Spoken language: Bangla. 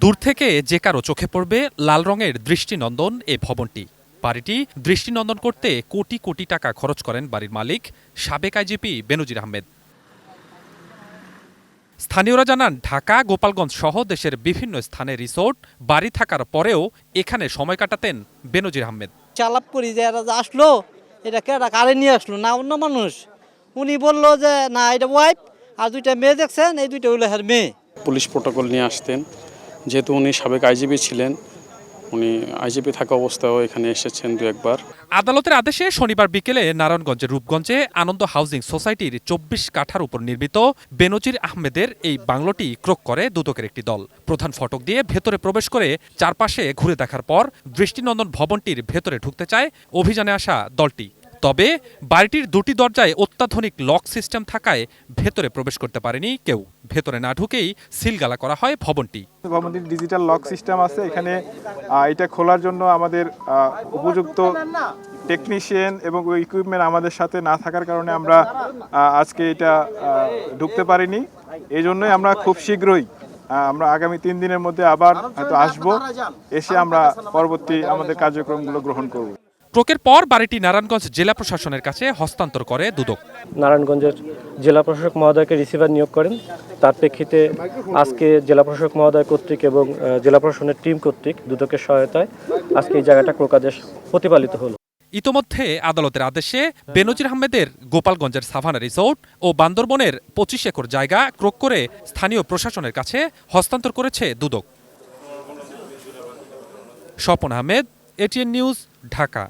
দূর থেকে যে কারো চোখে পড়বে লাল রঙের দৃষ্টিনন্দন এ ভবনটি। বাড়িটি দৃষ্টিনন্দন করতে কোটি কোটি টাকা খরচ করেন বাড়ির মালিক সাবেক আইজিপি বেনজির আহমেদ। স্থানীয়রা জানান, ঢাকা, গোপালগঞ্জ সহ দেশের বিভিন্ন স্থানে রিসোর্ট, বাড়ি থাকার পরেও এখানে সময় কাটাতেন বেনজির আহমেদ। চালাপ করি যে এরা আসলো, এটা কে কারে নিয়ে আসলো না অন্য মানুষ। উনি বললো যে না এটা ওয়াইফ, আর দুইটা মেয়ে দেখছেন, এই দুইটা হইলো হ্যার মেয়ে। পুলিশ প্রোটোকল নিয়ে আসতেন, যেহেতু উনি সাবেক আইজিপি ছিলেন, উনি আইজিপি থাকা অবস্থায়ও এখানে এসেছেন দু একবার। আদালতের আদেশে শনিবার বিকেলে নারায়ণগঞ্জের রূপগঞ্জে আনন্দ হাউজিং সোসাইটির ২৪ কাঠার উপর নির্মিত বেনজির আহমেদের এই বাংলোটি ক্রোক করে দুদকের একটি দল। প্রধান ফটক দিয়ে ভেতরে প্রবেশ করে চারপাশে ঘুরে দেখার পর দৃষ্টিনন্দন ভবনটির ভেতরে ঢুকতে চায় অভিযানে আসা দলটি। তবে বাড়িটির দুটি দরজায় অত্যাধুনিক লক সিস্টেম থাকায় ভেতরে প্রবেশ করতে পারেনি কেউ। ভেতরে না ঢুকেই সিলগালা করা হয় ভবনটি। ভবনটির ডিজিটাল লক সিস্টেম আছে এখানে। এটা খোলার জন্য আমাদের উপযুক্ত টেকনিশিয়ান এবং ইকুইপমেন্ট আমাদের সাথে না থাকার কারণে আমরা আজকে এটা ঢুকতে পারিনি। এই জন্যই আমরা খুব শীঘ্রই আমরা আগামী ৩ দিনের মধ্যে আবার হয়তো আসবো, এসে আমরা পরবর্তী আমাদের কার্যক্রমগুলো গ্রহণ করব। ক্রোকের পর বাড়িটি নারায়ণগঞ্জ জেলা প্রশাসনের কাছে হস্তান্তর করে দুদক। নারায়ণগঞ্জের জেলা প্রশাসক মহোদয়কে রিসিভার নিয়োগ করেন। তার প্রেক্ষিতে আজকে জেলা প্রশাসক মহোদয় কর্তৃক এবং জেলা প্রশাসনের টিম কর্তৃক দুদকের সহায়তায় আজকে এই জায়গাটা ক্রোকাদেশ প্রতিপালিত হলো। ইতোমধ্যে আদালতের আদেশে বেনজির আহমেদের গোপালগঞ্জের সাভানা রিসোর্ট ও বান্দরবনের ২৫ একর জায়গা ক্রোক করে স্থানীয় প্রশাসনের কাছে হস্তান্তর করেছে দুদক। Swapan Ahmed, ATN news, Dhaka.